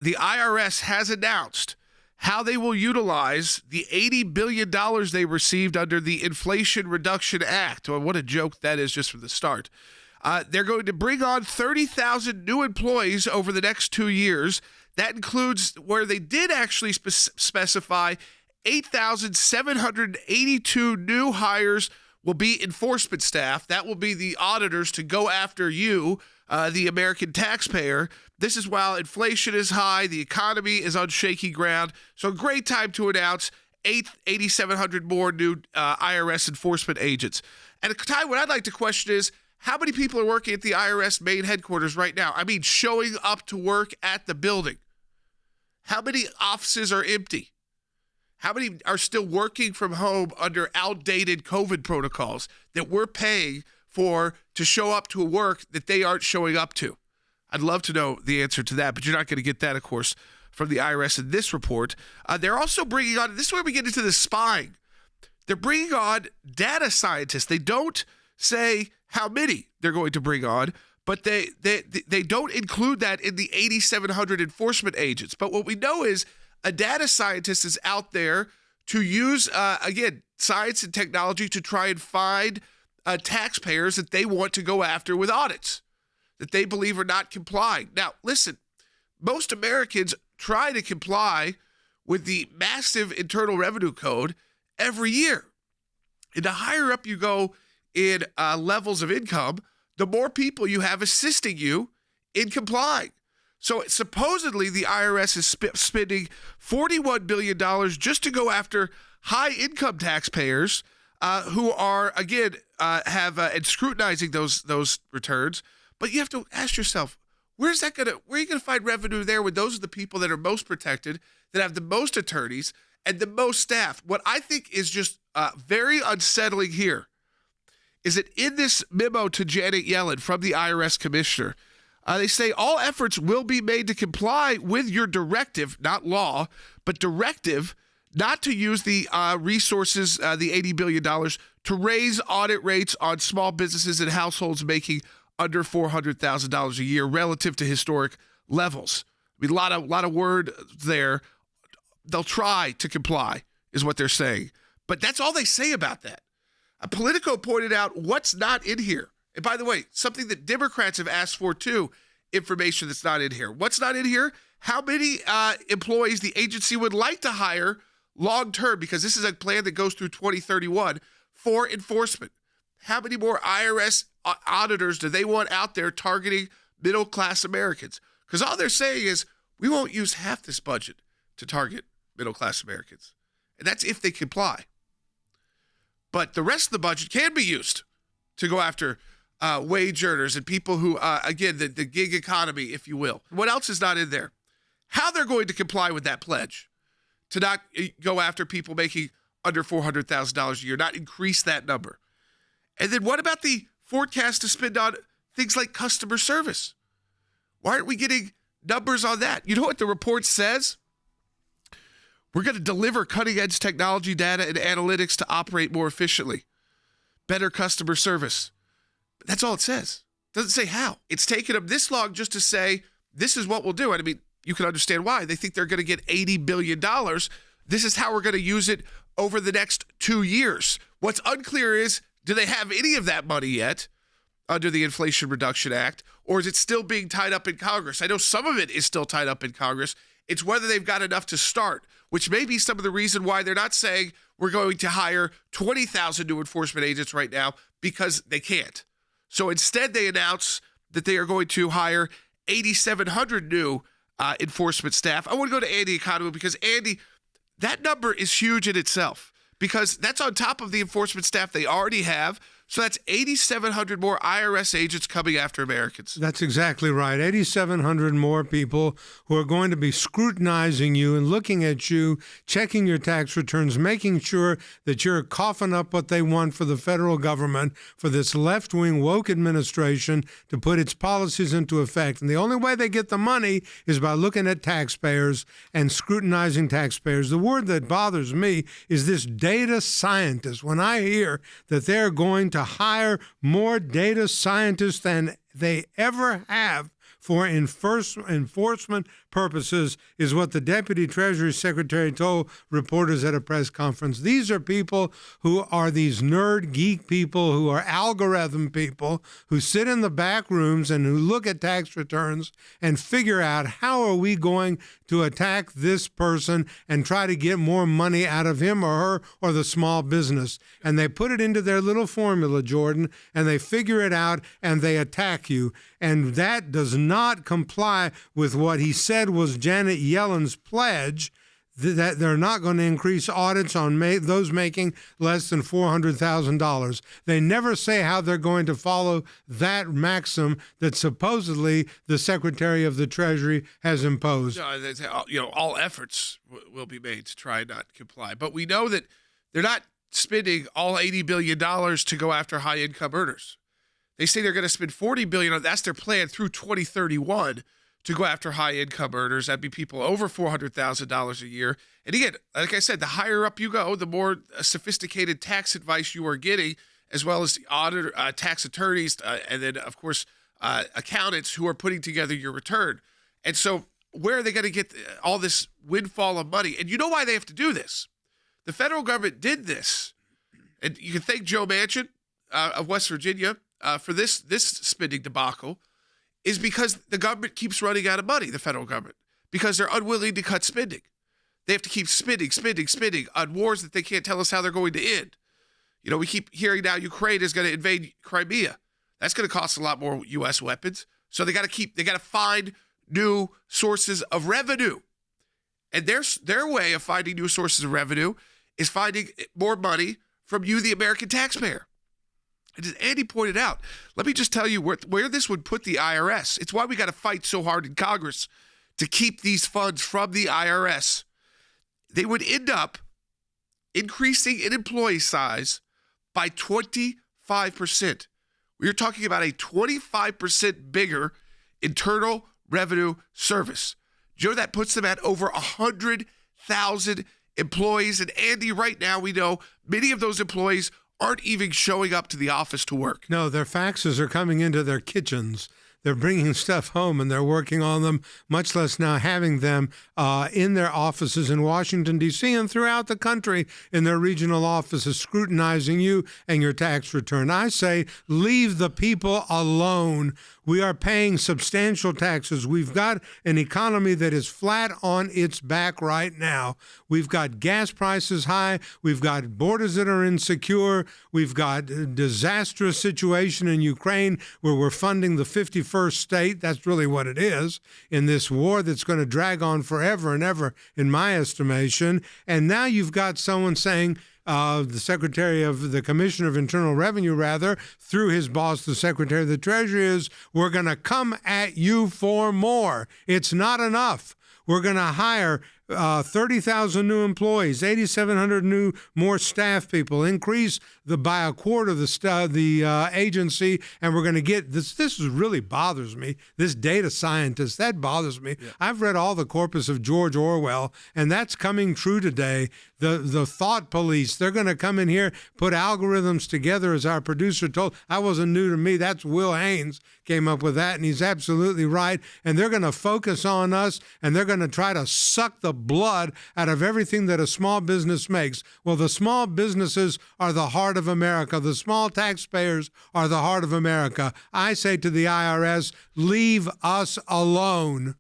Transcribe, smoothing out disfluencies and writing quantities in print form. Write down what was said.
the IRS has announced how they will utilize the $80 billion they received under the Inflation Reduction Act. Well, what a joke that is just from the start. They're going to bring on 30,000 new employees over the next 2 years. That includes where they did actually specify 8,782 new hires will be enforcement staff. That will be the auditors to go after you, the American taxpayer. This is while inflation is high, the economy is on shaky ground. So a great time to announce 8,700 more new IRS enforcement agents. And a time when I'd like to question is, how many people are working at the IRS main headquarters right now? I mean, showing up to work at the building. How many offices are empty? How many are still working from home under outdated COVID protocols that we're paying for to show up to work that they aren't showing up to? I'd love to know the answer to that, but you're not going to get that, of course, from the IRS in this report. They're also bringing on, this is where we get into the spying. They're bringing on data scientists. They don't say how many they're going to bring on, but they don't include that in the 8,700 enforcement agents. But what we know is a data scientist is out there to use, again, science and technology to try and find taxpayers that they want to go after with audits that they believe are not complying. Now, listen, most Americans try to comply with the massive Internal Revenue Code every year. And the higher up you go in levels of income, the more people you have assisting you in complying. So supposedly the IRS is spending $41 billion just to go after high-income taxpayers who are, again, and scrutinizing those returns. But you have to ask yourself, where are you going to find revenue there when those are the people that are most protected, that have the most attorneys and the most staff? What I think is just very unsettling here is that in this memo to Janet Yellen from the IRS commissioner, they say all efforts will be made to comply with your directive, not law, but directive, not to use the resources, the $80 billion, to raise audit rates on small businesses and households making under $400,000 a year relative to historic levels. I mean, a lot of word there. They'll try to comply, is what they're saying. But that's all they say about that. Politico pointed out what's not in here. And by the way, something that Democrats have asked for too, information that's not in here. What's not in here? How many employees the agency would like to hire long-term, because this is a plan that goes through 2031 for enforcement. How many more IRS auditors do they want out there targeting middle-class Americans? Because all they're saying is, we won't use half this budget to target middle-class Americans. And that's if they comply. But the rest of the budget can be used to go after wage earners and people who, again, the gig economy, if you will. What else is not in there? How they're going to comply with that pledge to not go after people making under $400,000 a year, not increase that number. And then what about the forecast to spend on things like customer service? Why aren't we getting numbers on that? You know what the report says? We're going to deliver cutting-edge technology, data, and analytics to operate more efficiently. Better customer service. But that's all it says. It doesn't say how. It's taken them this long just to say, this is what we'll do. And I mean, you can understand why. They think they're going to get $80 billion. This is how we're going to use it over the next 2 years. What's unclear is, do they have any of that money yet under the Inflation Reduction Act, or is it still being tied up in Congress? I know some of it is still tied up in Congress. It's whether they've got enough to start, which may be some of the reason why they're not saying we're going to hire 20,000 new enforcement agents right now, because they can't. So instead, they announce that they are going to hire 8,700 new enforcement staff. I want to go to Andy Economo because, Andy, that number is huge in itself, because that's on top of the enforcement staff they already have. So that's 8,700 more IRS agents coming after Americans. That's exactly right. 8,700 more people who are going to be scrutinizing you and looking at you, checking your tax returns, making sure that you're coughing up what they want for the federal government, for this left-wing woke administration to put its policies into effect. And the only way they get the money is by looking at taxpayers and scrutinizing taxpayers. The word that bothers me is this data scientist. When I hear that they're going to hire more data scientists than they ever have for enforcement purposes, is what the Deputy Treasury Secretary told reporters at a press conference. These are people who are these nerd geek people who are algorithm people who sit in the back rooms and who look at tax returns and figure out how are we going to attack this person and try to get more money out of him or her or the small business. And they put it into their little formula, Jordan, and they figure it out and they attack you. And that does not comply with what he said was Janet Yellen's pledge, that they're not going to increase audits on those making less than $400,000. They never say how they're going to follow that maxim that supposedly the Secretary of the Treasury has imposed. All efforts will be made to try not to comply. But we know that they're not spending all $80 billion to go after high-income earners. They say they're going to spend $40 billion. That's their plan through 2031. To go after high-income earners. That'd be people over $400,000 a year. And again, like I said, the higher up you go, the more sophisticated tax advice you are getting, as well as the auditor, tax attorneys, and then, of course, accountants who are putting together your return. And so where are they going to get all this windfall of money? And you know why they have to do this? The federal government did this. And you can thank Joe Manchin of West Virginia for this spending debacle. Is because the government keeps running out of money, the federal government, because they're unwilling to cut spending. They have to keep spending on wars that they can't tell us how they're going to end. You know, we keep hearing now Ukraine is going to invade Crimea. That's going to cost a lot more U.S. weapons. So they got to find new sources of revenue. And their way of finding new sources of revenue is finding more money from you, the American taxpayer. And as Andy pointed out, let me just tell you where this would put the IRS. It's why we got to fight so hard in Congress to keep these funds from the IRS. They would end up increasing in employee size by 25%. We're talking about a 25% bigger Internal Revenue Service. Joe, that puts them at over 100,000 employees. And Andy, right now we know many of those employees aren't even showing up to the office to work. No, their faxes are coming into their kitchens. They're bringing stuff home and they're working on them, much less now having them in their offices in Washington, D.C. and throughout the country in their regional offices scrutinizing you and your tax return. I say leave the people alone. We are paying substantial taxes. We've got an economy that is flat on its back right now. We've got gas prices high. We've got borders that are insecure. We've got a disastrous situation in Ukraine where we're funding the 51st state. That's really what it is in this war that's going to drag on forever and ever, in my estimation. And now you've got someone saying, the Commissioner of Internal Revenue, through his boss, the Secretary of the Treasury, is we're going to come at you for more. It's not enough. We're going to hire 30,000 new employees, 8,700 more staff people, increase by a quarter the agency, and we're going to get this. This really bothers me. This data scientist, that bothers me. Yeah. I've read all the corpus of George Orwell, and that's coming true today. The thought police, they're going to come in here, put algorithms together, as our producer told. That wasn't new to me. That's Will Haynes came up with that, and he's absolutely right. And they're going to focus on us, and they're going to try to suck the blood out of everything that a small business makes. Well, the small businesses are the heart of America. The small taxpayers are the heart of America. I say to the IRS, leave us alone.